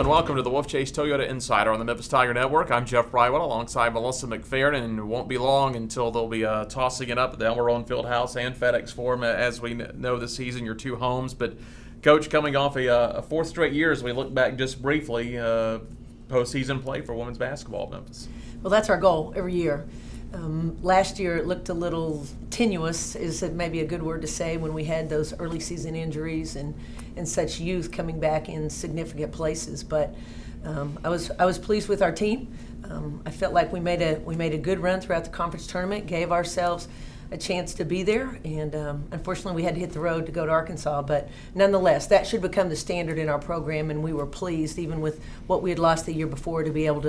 and welcome to the Wolfchase Toyota Insider on the Memphis Tiger Network. I'm Jeff Brightwell alongside Melissa McFerrin, and it won't be long until they'll be tossing it up at the Elmer Rowan Fieldhouse and FedEx Forum. As we know this season, your two homes. But, Coach, coming off a fourth straight year as we look back just briefly, postseason play for women's basketball at Memphis. Well, that's our goal every year. Last year it looked a little tenuous, is maybe a good word to say, when we had those early season injuries and such youth coming back in significant places. But I was pleased with our team. I felt like we made a good run throughout the conference tournament, gave ourselves a chance to be there, and unfortunately we had to hit the road to go to Arkansas. But nonetheless, that should become the standard in our program, and we were pleased, even with what we had lost the year before, to be able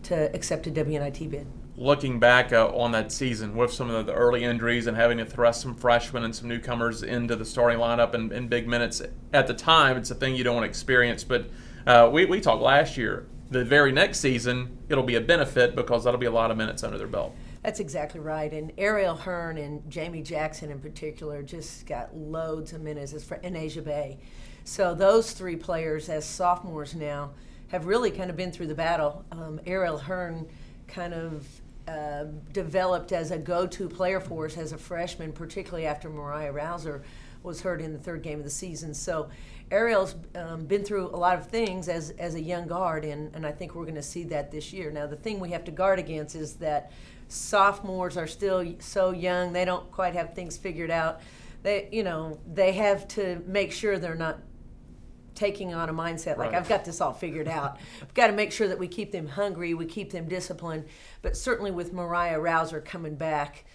to accept a WNIT bid. Looking back on that season with some of the early injuries and having to thrust some freshmen and some newcomers into the starting lineup in big minutes, at the time it's a thing you don't want to experience. But we talked last year, the very next season it'll be a benefit because that'll be a lot of minutes under their belt. That's exactly right. And Ariel Hearn and Jamie Jackson in particular just got loads of minutes, and Asia Bay. So those three players as sophomores now have really kind of been through the battle. Ariel Hearn kind of developed as a go-to player for us as a freshman, particularly after Mariah Rouser was hurt in the third game of the season. So Ariel's been through a lot of things as a young guard, and I think we're going to see that this year. Now, the thing we have to guard against is that sophomores are still so young; they don't quite have things figured out. They have to make sure they're not taking on a mindset like, I've got this all figured out. I've got to make sure that we keep them hungry, we keep them disciplined. But certainly with Mariah Rouser coming back,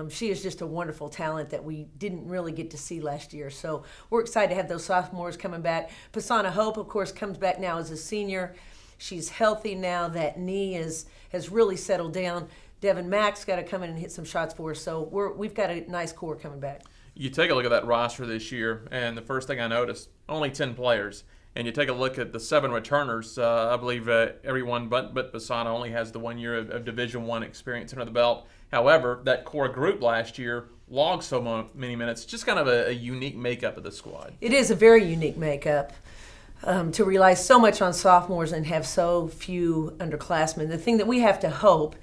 she is just a wonderful talent that we didn't really get to see last year. So we're excited to have those sophomores coming back. Pasana Hope, of course, comes back now as a senior. She's healthy now. That knee has really settled down. Devin Mack's got to come in and hit some shots for us. So we've got a nice core coming back. You take a look at that roster this year, and the first thing I noticed, only 10 players. And you take a look at the 7 returners. I believe everyone but Basana only has the 1 year of Division I experience under the belt. However, that core group last year logged so many minutes. Just kind of a unique makeup of the squad. It is a very unique makeup. To rely so much on sophomores and have so few underclassmen. The thing that we have to hope,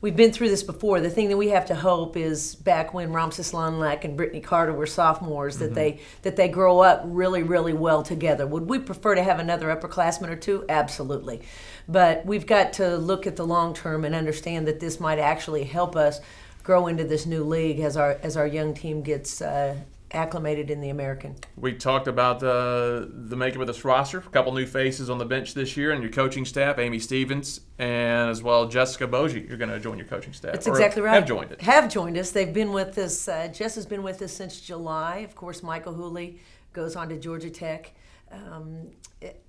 we've been through this before, the thing that we have to hope is back when Ramses Lonlak and Brittany Carter were sophomores, that they grow up really, really well together. Would we prefer to have another upperclassman or two? Absolutely. But we've got to look at the long term and understand that this might actually help us grow into this new league as our young team gets acclimated in the American. We talked about the makeup of this roster. A couple new faces on the bench this year, and your coaching staff, Amy Stevens, and as well Jessica Bogie. You're going to join your coaching staff. That's exactly right. Have joined us. They've been with us. Jess has been with us since July. Of course, Michael Hooley goes on to Georgia Tech.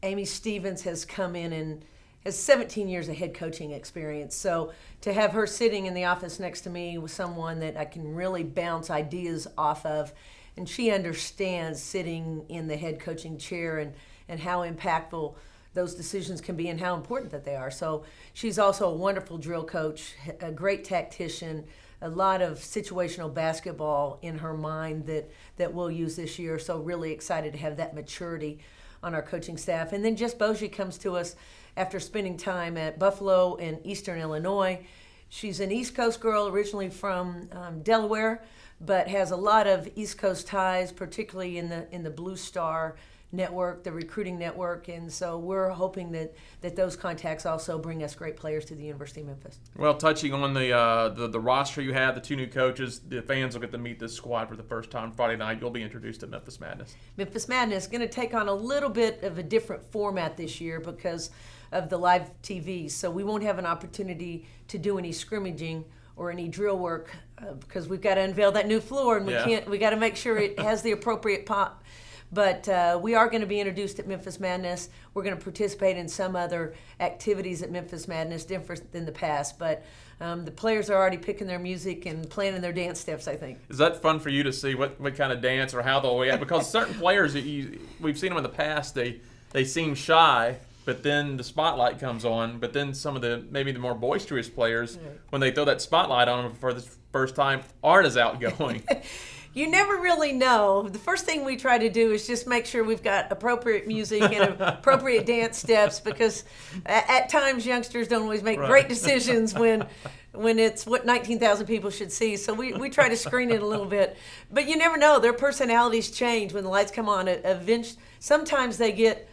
Amy Stevens has come in and has 17 years of head coaching experience. So to have her sitting in the office next to me with someone that I can really bounce ideas off of, and she understands sitting in the head coaching chair and how impactful those decisions can be and how important that they are. So she's also a wonderful drill coach, a great tactician, a lot of situational basketball in her mind that we'll use this year. So really excited to have that maturity on our coaching staff. And then Jess Bogie comes to us after spending time at Buffalo and Eastern Illinois. She's an East Coast girl, originally from Delaware, but has a lot of East Coast ties, particularly in the Blue Star network, the recruiting network, and so we're hoping that those contacts also bring us great players to the University of Memphis. Well, touching on the roster you have, the 2 new coaches, the fans will get to meet this squad for the first time Friday night. You'll be introduced to Memphis Madness. Memphis Madness is going to take on a little bit of a different format this year because of the live TV, so we won't have an opportunity to do any scrimmaging or any drill work because we've got to unveil that new floor, and we got to make sure it has the appropriate pop. But we are going to be introduced at Memphis Madness. We're going to participate in some other activities at Memphis Madness, different than the past. But the players are already picking their music and planning their dance steps, I think. Is that fun for you to see what kind of dance or how they'll react? Because certain players, we've seen them in the past, they seem shy, but then the spotlight comes on. But then some of maybe the more boisterous players, when they throw that spotlight on them for the first time, aren't as outgoing. you never really know. The first thing we try to do is just make sure we've got appropriate music and appropriate dance steps, because at times youngsters don't always make great decisions when it's what 19,000 people should see. So we try to screen it a little bit. But you never know. Their personalities change when the lights come on. Sometimes they get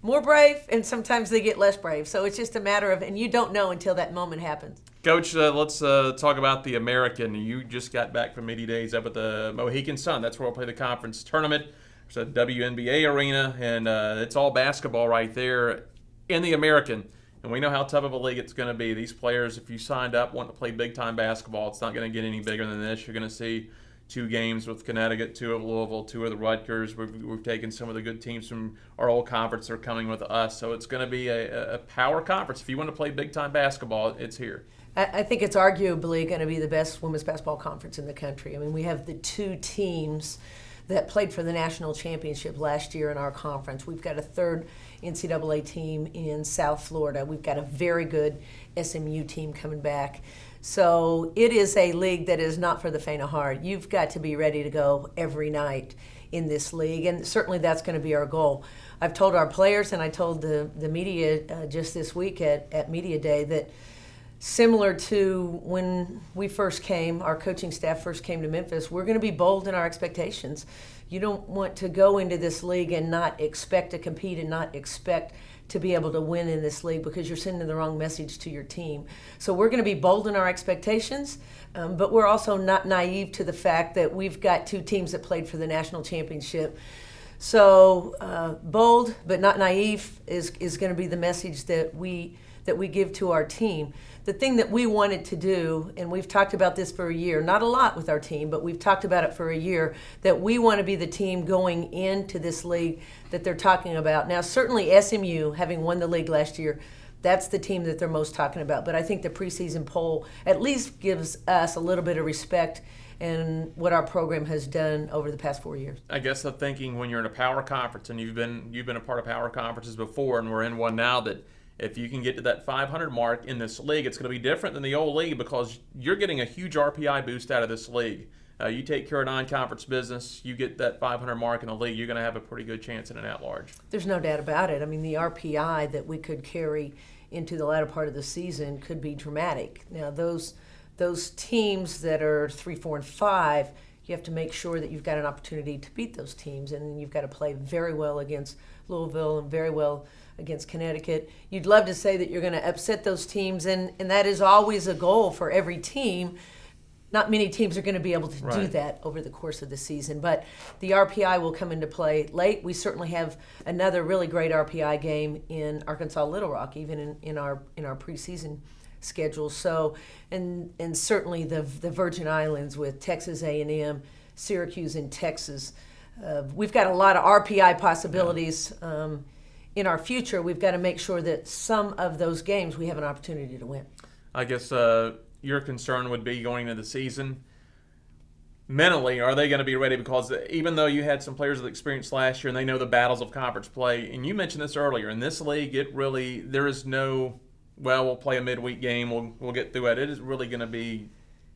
more brave, and sometimes they get less brave. So it's just a matter of, and you don't know until that moment happens. Coach, let's talk about the American. You just got back from media days up at the Mohegan Sun. That's where we'll play the conference tournament. There's a WNBA arena, and it's all basketball right there in the American. And we know how tough of a league it's going to be. These players, if you signed up, want to play big-time basketball, it's not going to get any bigger than this. You're going to see 2 games with Connecticut, 2 of Louisville, 2 of the Rutgers. We've taken some of the good teams from our old conference that are coming with us. So it's going to be a power conference. If you want to play big-time basketball, it's here. I think it's arguably going to be the best women's basketball conference in the country. I mean, we have the 2 teams that played for the national championship last year in our conference. We've got a 3rd NCAA team in South Florida. We've got a very good SMU team coming back. So it is a league that is not for the faint of heart. You've got to be ready to go every night in this league, and certainly that's going to be our goal. I've told our players, and I told the media just this week at Media Day, that similar to when we first came, our coaching staff first came to Memphis, we're going to be bold in our expectations. You don't want to go into this league and not expect to compete and not expect to be able to win in this league, because you're sending the wrong message to your team. So we're going to be bold in our expectations, but we're also not naive to the fact that we've got 2 teams that played for the national championship. So bold but not naive is going to be the message that we give to our team. The thing that we wanted to do, and we've talked about this for a year, not a lot with our team, but we've talked about it for a year, that we want to be the team going into this league that they're talking about. Now, certainly SMU, having won the league last year, that's the team that they're most talking about. But I think the preseason poll at least gives us a little bit of respect in what our program has done over the past 4 years. I guess I'm thinking when you're in a power conference, and you've been a part of power conferences before, and we're in one now, that if you can get to that 500 mark in this league, it's going to be different than the old league, because you're getting a huge RPI boost out of this league. You take care of non-conference business, you get that 500 mark in the league, you're going to have a pretty good chance in an at-large. There's no doubt about it. I mean, the RPI that we could carry into the latter part of the season could be dramatic. Now, those teams that are 3, 4, and 5, you have to make sure that you've got an opportunity to beat those teams, and you've got to play very well against Louisville and very well against Connecticut. You'd love to say that you're going to upset those teams, and that is always a goal for every team. Not many teams are going to be able to do that over the course of the season, but the RPI will come into play late. We certainly have another really great RPI game in Arkansas Little Rock, even in our preseason schedule. So, and certainly the Virgin Islands with Texas A&M, Syracuse, and Texas. We've got a lot of RPI possibilities. In our future. We've got to make sure that some of those games we have an opportunity to win. I guess your concern would be going into the season, mentally, are they going to be ready? Because even though you had some players with experience last year and they know the battles of conference play, and you mentioned this earlier, in this league, there is no, well, we'll play a midweek game, we'll get through it. It is really going to be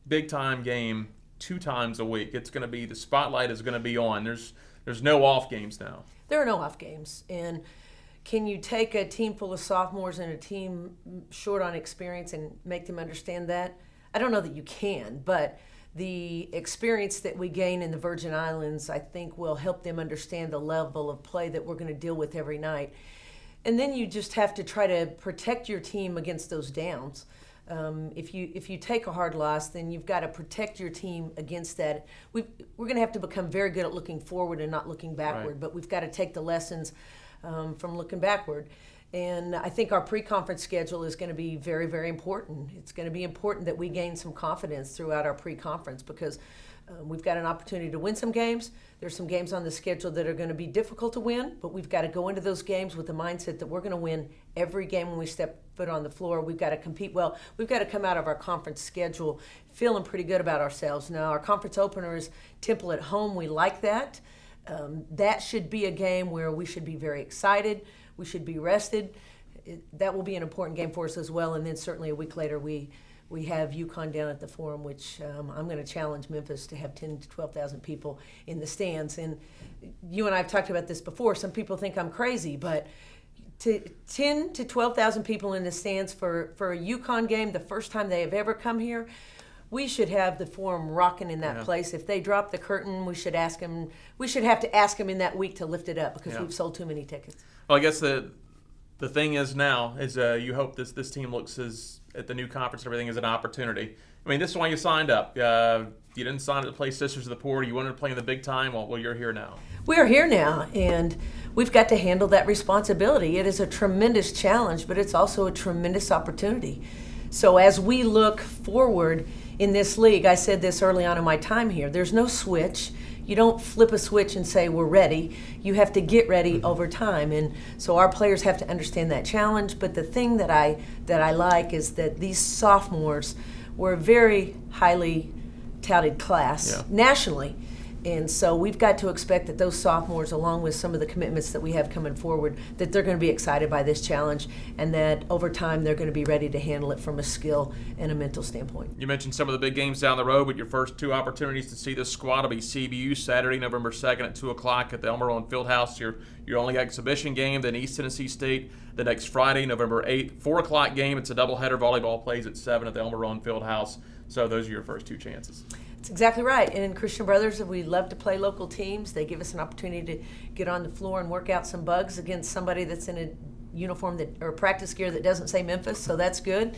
big-time game 2 times a week. It's going to be, the spotlight is going to be on. There's no off games now. There are no off games, and can you take a team full of sophomores and a team short on experience and make them understand that? I don't know that you can, but the experience that we gain in the Virgin Islands, I think, will help them understand the level of play that we're going to deal with every night. And then you just have to try to protect your team against those downs. If you take a hard loss, then you've got to protect your team against that. We're going to have to become very good at looking forward and not looking backward, but we've got to take the lessons from looking backward. And I think our pre-conference schedule is going to be very, very important. It's going to be important that we gain some confidence throughout our pre-conference, because we've got an opportunity to win some games. There's some games on the schedule that are going to be difficult to win, but we've got to go into those games with the mindset that we're going to win every game when we step foot on the floor. We've got to compete well. We've got to come out of our conference schedule feeling pretty good about ourselves. Now, our conference opener is Temple at home. We like that. That should be a game where we should be very excited. We should be rested. That will be an important game for us as well. And then certainly a week later, we We have UConn down at the Forum, which I'm going to challenge Memphis to have 10 to 12,000 people in the stands. And you and I have talked about this before. Some people think I'm crazy, but 10 to 12,000 people in the stands for a UConn game, the first time they have ever come here, we should have the Forum rocking in that place. If they drop the curtain, we should ask them. We should have to ask them in that week to lift it up because we've sold too many tickets. Well, I guess the thing is now is you hope this team looks at the new conference and everything as an opportunity. I mean, this is why you signed up. You didn't sign up to play Sisters of the Poor. You wanted to play in the big time. Well, you're here now. We are here now, and we've got to handle that responsibility. It is a tremendous challenge, but it's also a tremendous opportunity. So as we look forward in this league, I said this early on in my time here, there's no switch. You don't flip a switch and say we're ready. You have to get ready over time, and so our players have to understand that challenge. But the thing that I like is that these sophomores were a very highly touted class nationally, and so we've got to expect that those sophomores, along with some of the commitments that we have coming forward, that they're going to be excited by this challenge, and that over time they're going to be ready to handle it from a skill and a mental standpoint. You mentioned some of the big games down the road, but your first two opportunities to see this squad will be CBU Saturday, November 2nd at 2 o'clock at the Elmer Rowan Fieldhouse, your only exhibition game, then East Tennessee State the next Friday, November 8th, 4 o'clock game. It's a doubleheader. Volleyball plays at 7 at the Elmer Rowan Fieldhouse. So those are your first two chances. That's exactly right. And in Christian Brothers, we love to play local teams. They give us an opportunity to get on the floor and work out some bugs against somebody that's in a uniform or practice gear that doesn't say Memphis, so that's good.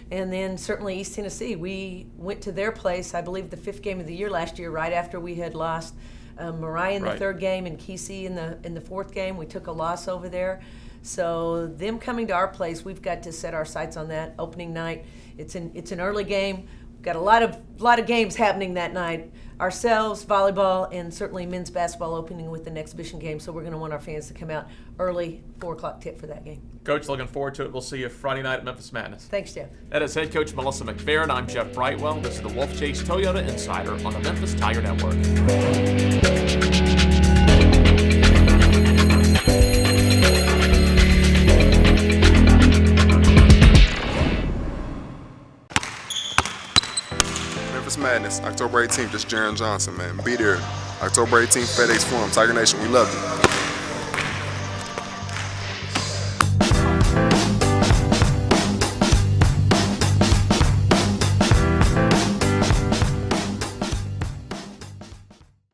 And then certainly East Tennessee. We went to their place, I believe, the 5th game of the year last year, right after we had lost Mariah in the 3rd game and Kesey in the 4th game. We took a loss over there. So them coming to our place, we've got to set our sights on that opening night. It's an early game. We've got a lot of games happening that night. Ourselves, volleyball, and certainly men's basketball opening with an exhibition game. So we're going to want our fans to come out early, 4 o'clock tip for that game. Coach, looking forward to it. We'll see you Friday night at Memphis Madness. Thanks, Jeff. That is Head Coach Melissa McFerrin. I'm Jeff Brightwell. This is the Wolfchase Toyota Insider on the Memphis Tiger Network. Memphis Madness, October 18th, just Jaron Johnson, man. Be there. October 18th, FedEx Forum, Tiger Nation, we love you.